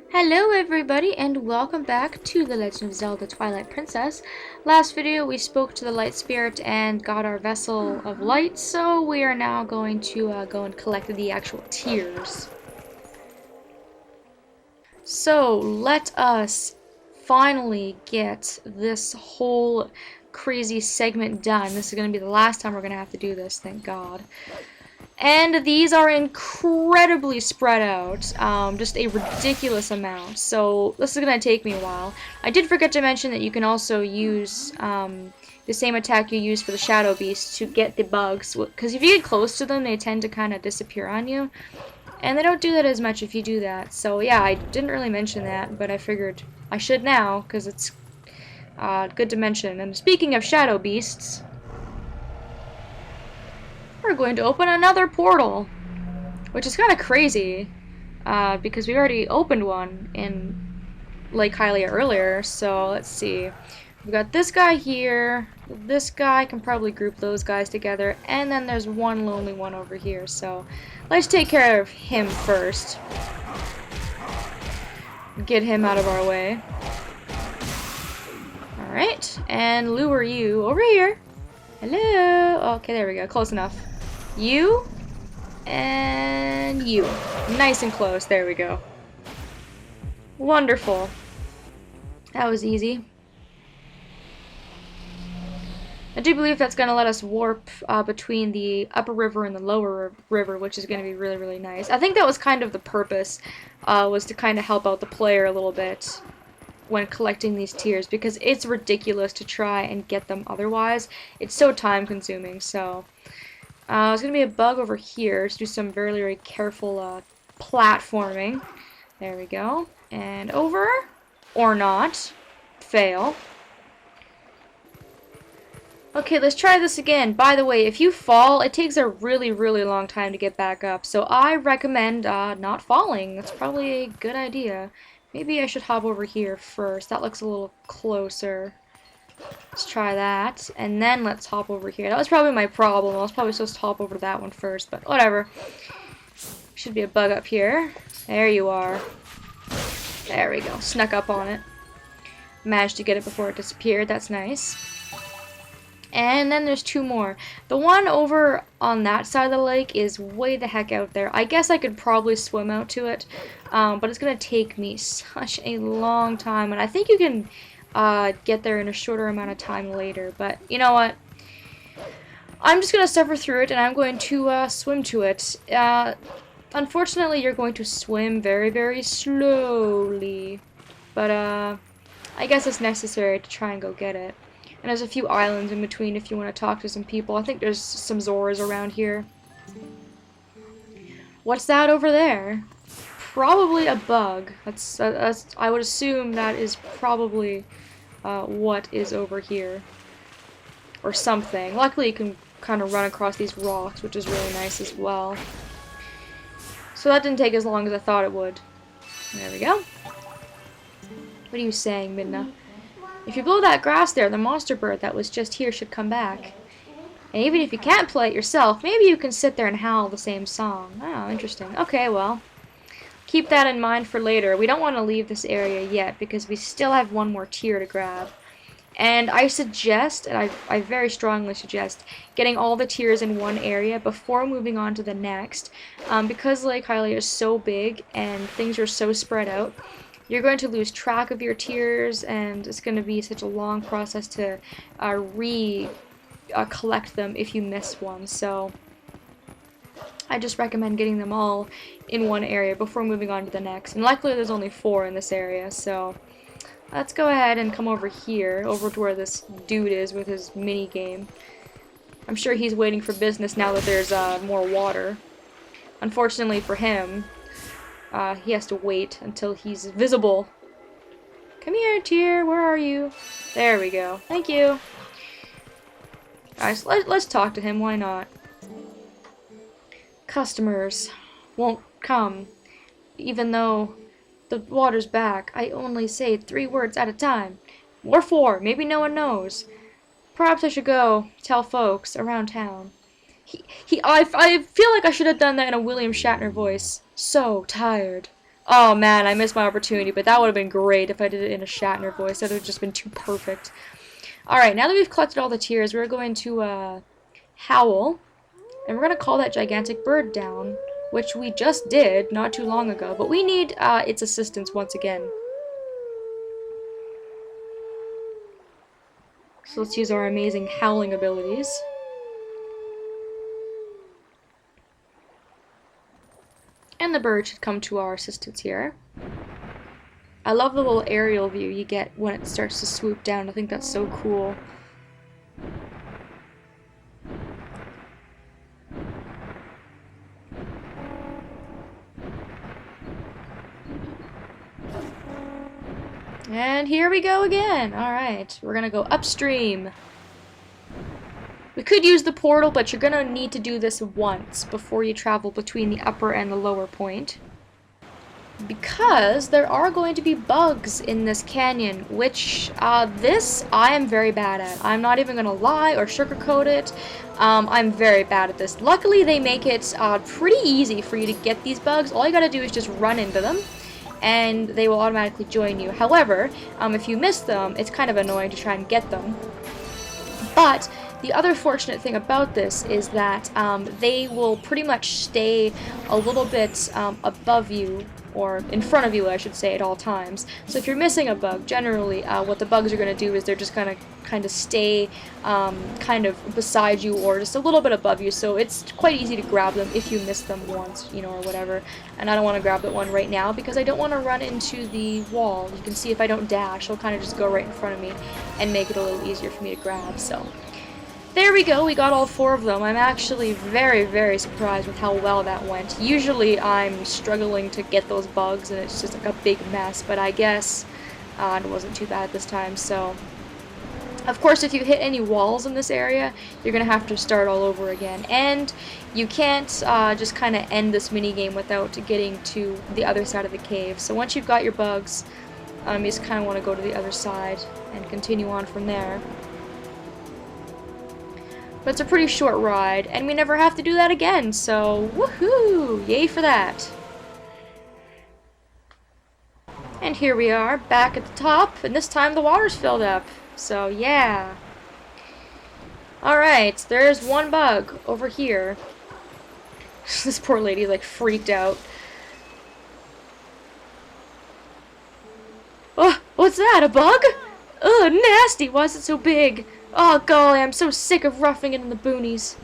Hello everybody and welcome back to The Legend of Zelda Twilight Princess. Last video we spoke to the light spirit and got our vessel of light, so we are now going to go and collect the actual tears. So let us finally get this whole crazy segment done. This is going to be the last time we're going to have to do this, thank God. And these are incredibly spread out, just a ridiculous amount, so this is going to take me a while. I did forget to mention that you can also use the same attack you use for the Shadow Beast to get the bugs, because if you get close to them, they tend to kind of disappear on you, and they don't do that as much if you do that. So yeah, I didn't really mention that, but I figured I should now, because it's good to mention. And speaking of Shadow Beasts, we're going to open another portal, which is kind of crazy, because we already opened one in Lake Hylia earlier. So let's see, we've got this guy here, this guy, can probably group those guys together, and then there's one lonely one over here, so let's take care of him first. Get him out of our way. Alright, and lure you over here. Hello! Okay, there we go, close enough. You, and you. Nice and close, there we go. Wonderful. That was easy. I do believe that's going to let us warp between the upper river and the lower river, which is going to be really, really nice. I think that was kind of the purpose, was to kind of help out the player a little bit when collecting these tears, because it's ridiculous to try and get them otherwise. It's so time consuming, so there's going to be a bug over here to do some very, very careful platforming. There we go. And over. Or not. Fail. Okay, let's try this again. By the way, if you fall, it takes a really, really long time to get back up. So I recommend not falling. That's probably a good idea. Maybe I should hop over here first. That looks a little closer. Let's try that, and then let's hop over here. That was probably my problem. I was probably supposed to hop over to that one first, but whatever. Should be a bug up here. There you are. There we go. Snuck up on it. Managed to get it before it disappeared. That's nice. And then there's two more. The one over on that side of the lake is way the heck out there. I guess I could probably swim out to it, but it's going to take me such a long time, and I think you can get there in a shorter amount of time later, but you know what? I'm just going to suffer through it, and I'm going to swim to it. Unfortunately, you're going to swim very, very slowly, but I guess it's necessary to try and go get it. And there's a few islands in between if you want to talk to some people. I think there's some Zoras around here. What's that over there? Probably a bug. That's I would assume that is probably what is over here, or something. Luckily you can kind of run across these rocks, which is really nice as well. So that didn't take as long as I thought it would. There we go. What are you saying, Midna? If you blow that grass there, the monster bird that was just here should come back. And even if you can't play it yourself, maybe you can sit there and howl the same song. Oh, interesting. Okay, well, keep that in mind for later. We don't want to leave this area yet because we still have one more tier to grab. And I suggest, and I very strongly suggest, getting all the tiers in one area before moving on to the next. Because Lake Hylia is so big and things are so spread out, you're going to lose track of your tiers, and it's going to be such a long process to collect them if you miss one. So I just recommend getting them all in one area before moving on to the next. And luckily there's only 4 in this area, so let's go ahead and come over here, over to where this dude is with his mini game. I'm sure he's waiting for business now that there's more water. Unfortunately for him, he has to wait until he's visible. Come here, Tyr, where are you? There we go. Thank you. Alright, so let's talk to him, why not? Customers won't come, even though the water's back. I only say 3 words at a time. Or 4, maybe no one knows. Perhaps I should go tell folks around town. I feel like I should have done that in a William Shatner voice. So tired. Oh man, I missed my opportunity, but that would have been great if I did it in a Shatner voice. That would have just been too perfect. Alright, now that we've collected all the tears, we're going to howl, and we're going to call that gigantic bird down, which we just did not too long ago, but we need its assistance once again. So let's use our amazing howling abilities. And the bird should come to our assistance here. I love the little aerial view you get when it starts to swoop down. I think that's so cool. And here we go again. Alright, we're gonna go upstream. We could use the portal, but you're gonna need to do this once before you travel between the upper and the lower point. Because there are going to be bugs in this canyon, which this I am very bad at. I'm not even gonna lie or sugarcoat it. I'm very bad at this. Luckily, they make it pretty easy for you to get these bugs. All you gotta do is just run into them, and they will automatically join you. However, if you miss them, it's kind of annoying to try and get them. But the other fortunate thing about this is that they will pretty much stay a little bit above you, or in front of you, I should say, at all times. So if you're missing a bug, generally what the bugs are going to do is they're just going to kind of stay kind of beside you or just a little bit above you, so it's quite easy to grab them if you miss them once, you know, or whatever. And I don't want to grab that one right now because I don't want to run into the wall. You can see if I don't dash, it'll kind of just go right in front of me and make it a little easier for me to grab, so... There we go, we got all 4 of them. I'm actually very, very surprised with how well that went. Usually I'm struggling to get those bugs and it's just like a big mess, but I guess it wasn't too bad this time, so... Of course, if you hit any walls in this area, you're going to have to start all over again. And you can't just kind of end this minigame without getting to the other side of the cave. So once you've got your bugs, you just kind of want to go to the other side and continue on from there. But it's a pretty short ride, and we never have to do that again, so woohoo! Yay for that! And here we are, back at the top, and this time the water's filled up, so yeah. Alright, there's one bug over here. This poor lady, like, freaked out. Oh, what's that, a bug? Ugh, nasty, why is it so big? Oh golly, I'm so sick of roughing it in the boonies.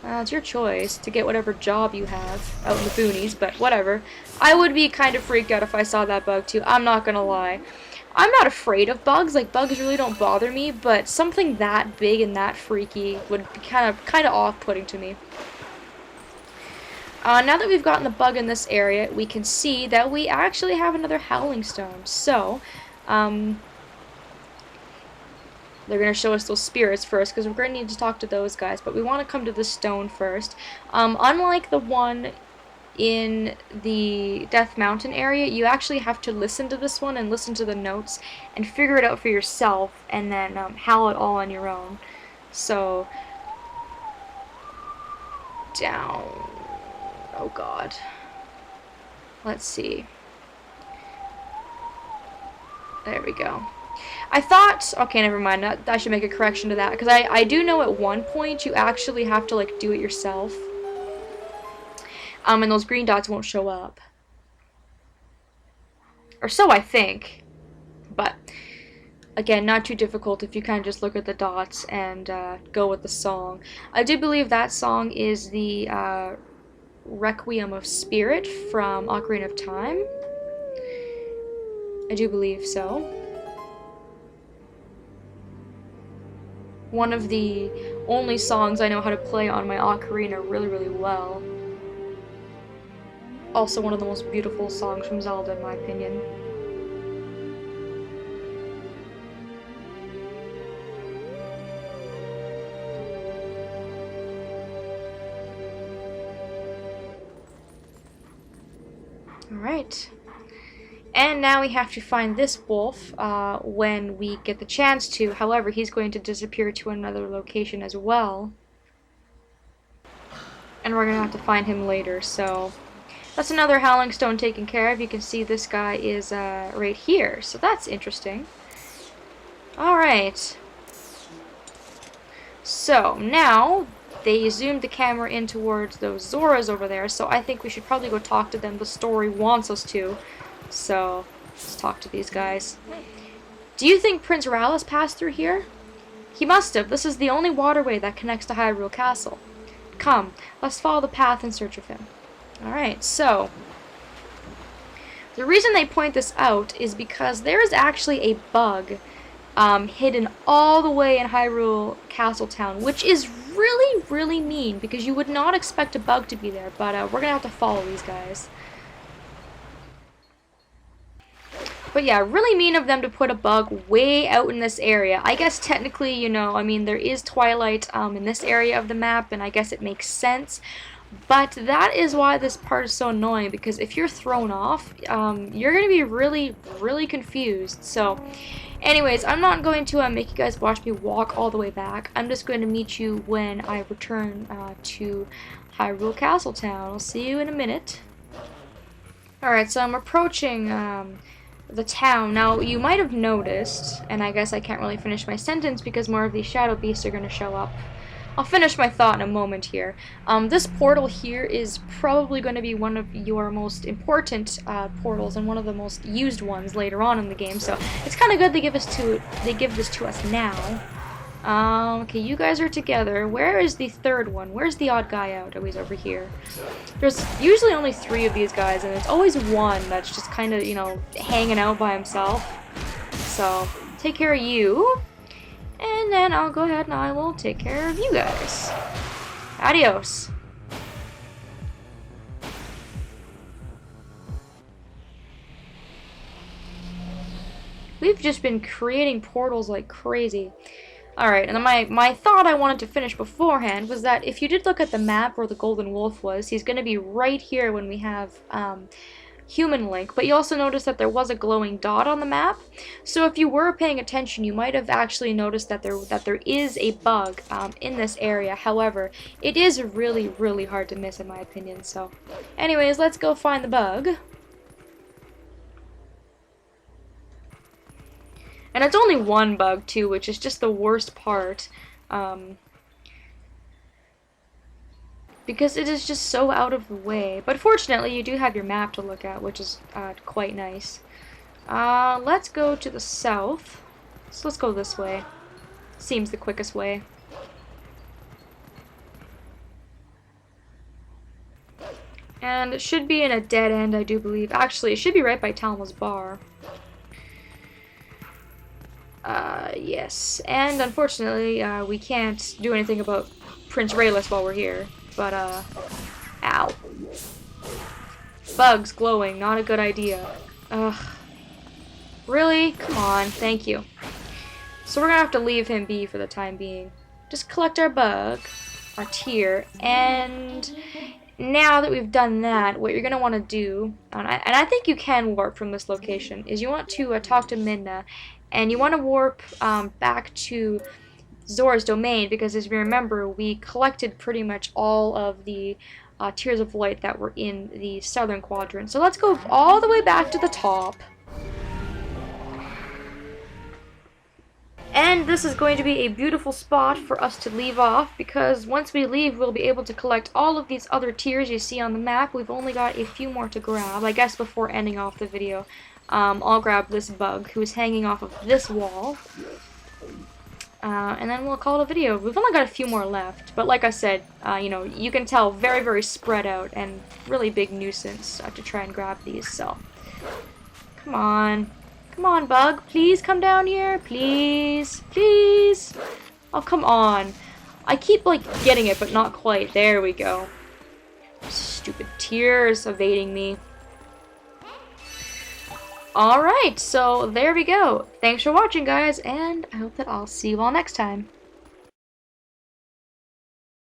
It's your choice to get whatever job you have out in the boonies, but whatever. I would be kind of freaked out if I saw that bug too, I'm not gonna lie. I'm not afraid of bugs, like bugs really don't bother me, but something that big and that freaky would be kind of off-putting to me. Now that we've gotten the bug in this area, we can see that we actually have another Howling Stone, so, they're going to show us those spirits first, because we're going to need to talk to those guys, but we want to come to the stone first. Unlike the one in the Death Mountain area, you actually have to listen to this one and listen to the notes and figure it out for yourself, and then howl it all on your own. So, down. Oh god. Let's see. There we go. I thought, okay, never mind, I should make a correction to that, because I do know at one point you actually have to, like, do it yourself, and those green dots won't show up, or so I think, but, again, not too difficult if you kind of just look at the dots and go with the song. I do believe that song is the Requiem of Spirit from Ocarina of Time. I do believe so. One of the only songs I know how to play on my ocarina really, really well. Also one of the most beautiful songs from Zelda, in my opinion. Alright. And now we have to find this wolf when we get the chance to. However, he's going to disappear to another location as well. And we're going to have to find him later, so That's another Howling Stone taken care of. You can see this guy is right here, so that's interesting. Alright. So, now, they zoomed the camera in towards those Zoras over there, so I think we should probably go talk to them. The story wants us to. So, let's talk to these guys. Do you think Prince Rallis passed through here? He must have. This is the only waterway that connects to Hyrule Castle. Come, let's follow the path in search of him. Alright, so, the reason they point this out is because there is actually a bug hidden all the way in Hyrule Castle Town, which is really, really mean, because you would not expect a bug to be there, but we're gonna have to follow these guys. But yeah, really mean of them to put a bug way out in this area. I guess technically, you know, I mean, there is Twilight in this area of the map, and I guess it makes sense. But that is why this part is so annoying, because if you're thrown off, you're going to be really, really confused. So, anyways, I'm not going to make you guys watch me walk all the way back. I'm just going to meet you when I return to Hyrule Castle Town. I'll see you in a minute. Alright, so I'm approaching the town. Now, you might have noticed, and I guess I can't really finish my sentence because more of these shadow beasts are going to show up. I'll finish my thought in a moment here. This portal here is probably going to be one of your most important portals and one of the most used ones later on in the game, so it's kind of good they give this to us now. Okay, you guys are together. Where is the third one? Where's the odd guy out? Oh, he's over here. There's usually only 3 of these guys, and it's always one that's just kind of, you know, hanging out by himself. So, take care of you. And then I'll go ahead and I will take care of you guys. Adios. We've just been creating portals like crazy. Alright, and then my thought I wanted to finish beforehand was that if you did look at the map where the Golden Wolf was, he's going to be right here when we have Human Link, but you also noticed that there was a glowing dot on the map. So if you were paying attention, you might have actually noticed that there is a bug in this area. However, it is really, really hard to miss in my opinion. So anyways, let's go find the bug. And it's only one bug too, which is just the worst part. Because it is just so out of the way. But fortunately, you do have your map to look at, which is quite nice. Let's go to the south. So let's go this way. Seems the quickest way. And it should be in a dead end, I do believe. Actually, it should be right by Talma's bar. Yes. And unfortunately, we can't do anything about Prince Rallis while we're here. But, ow. Bugs glowing, not a good idea. Ugh. Really? Come on, thank you. So we're gonna have to leave him be for the time being. Just collect our bug, our tear, and now that we've done that, what you're gonna want to do, and I think you can warp from this location, is you want to talk to Midna, and you want to warp back to Zora's domain, because as you remember, we collected pretty much all of the Tears of Light that were in the southern quadrant. So let's go all the way back to the top. And this is going to be a beautiful spot for us to leave off, because once we leave, we'll be able to collect all of these other tears you see on the map. We've only got a few more to grab. I guess before ending off the video, I'll grab this bug who is hanging off of this wall. And then we'll call it a video. We've only got a few more left, but like I said, you know, you can tell very, very spread out and really big nuisance to try and grab these, so. Come on. Come on, bug. Please come down here. Please. Please. Oh, come on. I keep, like, getting it, but not quite. There we go. Stupid tears evading me. Alright, so there we go. Thanks for watching, guys, and I hope that I'll see you all next time.